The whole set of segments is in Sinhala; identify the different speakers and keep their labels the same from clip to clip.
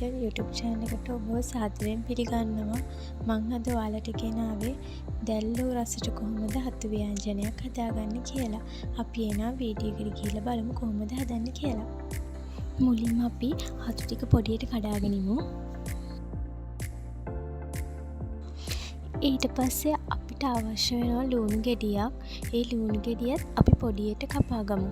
Speaker 1: kitchen YouTube channel එකට ඔබව සාදරයෙන් පිළිගන්නවා. මං අද ඔයාලට ගෙනාවේ දැල්ලෝ රසට කොහොමද හතු ව්‍යංජනයක් හදාගන්නේ කියලා. අපි එනවා වීඩියෝ එකට ගිහලා බලමු කොහොමද හදන්නේ කියලා. මුලින්ම අපි හතු ටික පොඩියට කඩාගෙන ඉමු. ඊට පස්සේ අපිට අවශ්‍ය වෙනවා ලුණු ගෙඩියක්. ඒ ලුණු ගෙඩියත් අපි පොඩියට කපා ගමු.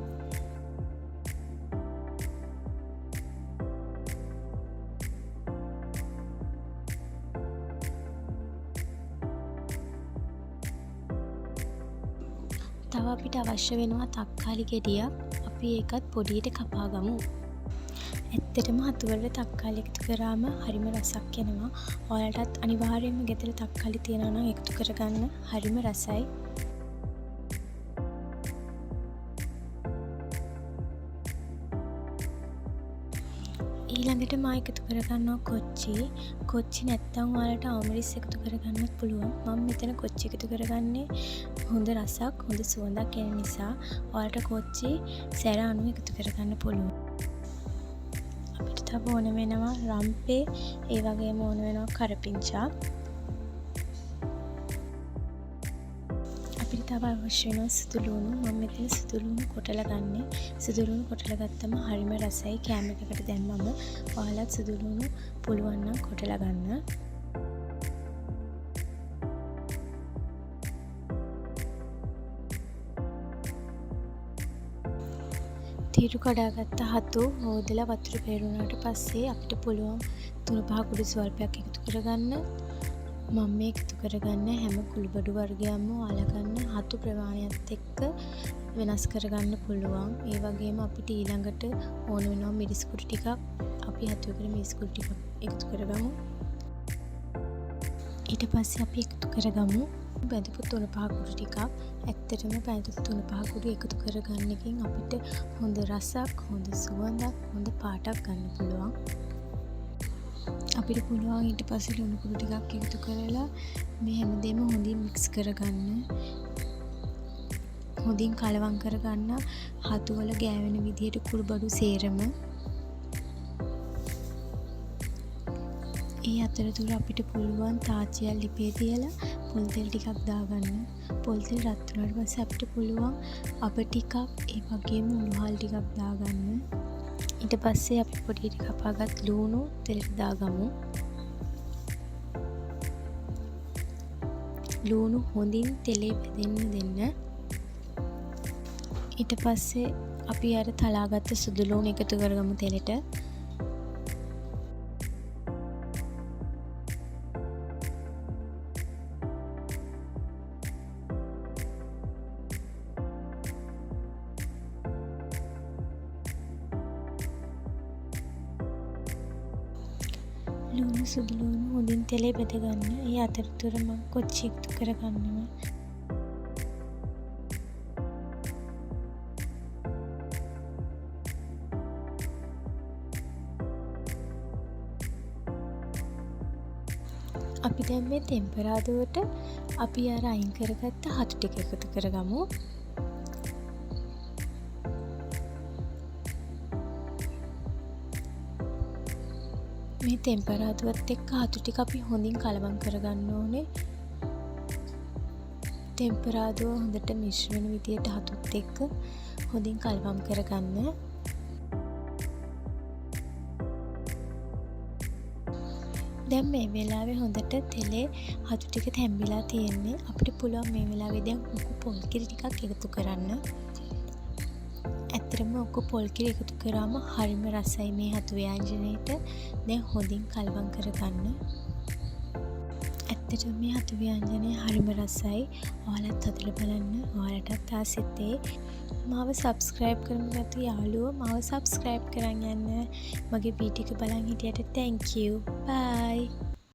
Speaker 1: තව අපිට අවශ්‍ය වෙනවා තක්කාලි ගෙඩියක්. අපි ඒකත් පොඩියට කපා ගමු. ඇත්තටම හතු වල තක්කාලි එකතු කරාම හරිම රසක් එනවා. ඔයාලටත් අනිවාර්යයෙන්ම ගෙදර තක්කාලි තියනවා නම් එකතු කරගන්න. හරිම රසයි. ඊළඟට මම එකතු කරගන්නවා කොච්චි නැත්තම් ඔයාලට ආමරිස් එකතු කරගන්නත් පුළුවන්. මම මෙතන කොච්චි එකතු කරගන්නේ හොඳ රසක් හොඳ සුවඳක් එන නිසා. ඔයාලට කොච්චි සැර අණු එකතු කරගන්න පුළුවන්. අපිට තව ඕන වෙනවා රම්පේ, ඒ වගේම ඕන වෙනවා කරපිංචා. අපිට තව අවශ්‍ය වෙනවා සුදු ලුණු. මම මෙතන සුදු ලුණු කොටලා ගන්නෙ. සුදු ලුණු කොටලා ගත්තම හරිම රසයි. කෑම එකකට දැම්මම ඔයාලත් සුදු ලුණු පුළුවන් නම් කොටලා ගන්න. තීරු කඩාගත්ත හතු හොදලා වතුර පෙරුණාට පස්සේ අපිට පුළුවන් 3-5 කුඩු ස්වල්පයක් එකතු කරගන්න. මම මේ එකතු කරගන්න හැම කුළුබඩු වර්ගයක්ම ඔයාලා ගන්න හතු ප්‍රමාණයත් එක්ක වෙනස් කරගන්න පුළුවන්. ඒ වගේම අපිට ඊළඟට ඕන වෙනවා මිරිස් කුඩු ටිකක්. අපි හතුවකට මිරිස් කුඩු ටිකක් එකතු කරගමු. ඊට පස්සේ අපි එකතු කරගමු බැඳපු 3-5 කුඩු ටිකක්. ඇත්තටම බැඳපු 3-5 කුඩු එකතු කරගන්න එකෙන් අපිට හොඳ රසක්, හොඳ සුවඳක්, හොඳ පාටක් ගන්න පුළුවන්. අපිට පුළුවන් ඊට පස්සේ ලුණු කුඩු ටිකක් එකතු කරලා මේ හැමදේම හොඳින් මික්ස් කරගන්න. හොඳින් කලවම් කරගන්න හතු වල ගෑවෙන විදිහට කුළුබඩු සේරම. ඒ අතරතුර අපිට පුළුවන් තාච්චියක් ලිපේ තියලා පොල් තෙල් ටිකක් දාගන්න. පොල් තෙල් රත් වුණාට පස්සේ අපිට පුළුවන් අප ටිකක් ඒ වගේම උණුහල් ටිකක් දාගන්න. ඊට පස්සේ අපි පොඩියට කපාගත් ලුණු තෙලට දාගමු. ලුණු හොඳින් තෙලේ වැදෙන්න දෙන්න. ඊට පස්සේ අපි අර තලාගත්ත සුදු ලුණු එකතු කරගමු තෙලට. ලුණු සුදු ලුණු හොඳින් තෙලේ බෙද ගන්න. ඒ අතරතුර මම කොච්චි එකතු කරගන්නවා. අපි දැන් මේ ටෙම්පරාදුවට අපි අර අයින් කරගත්ත හතු ටික එකතු කරගමු. මේ ටෙම්පරාදුවත් එක්ක හතු ටික අපි හොඳින් කලවම් කරගන්න ඕනේ. ටෙම්පරාදුව හොඳට මිශ්‍ර වෙන විදියට හතුත් එක්ක හොඳින් කලවම් කරගන්න. දැන් මේ වෙලාවේ හොඳට තෙලේ හතු ටික තැම්බිලා තියෙන්නේ. අපිට පුළුවන් මේ වෙලාවේ දැන් උකු පොල් කිරි ටිකක් එකතු කරන්න. ඇත්තටම ඔක්කො පොල් කිරි එකතු කරාම හරිම රසයි මේ හතු ව්‍යංජනයට. දැන් හොඳින් කලවම් කරගන්න. ඇත්තටම මේ හතු ව්‍යංජනය හරිම රසයි. ඔයාලත් හදලා බලන්න. ඔයාලටත් ආසෙත්තේ. මාව සබ්ස්ක්‍රයිබ් කරමු නැතු යාළුවෝ මාව සබ්ස්ක්‍රයිබ් කරන් යන්න. මගේ වීඩියෝ එක බලන් හිටියට thank you. bye.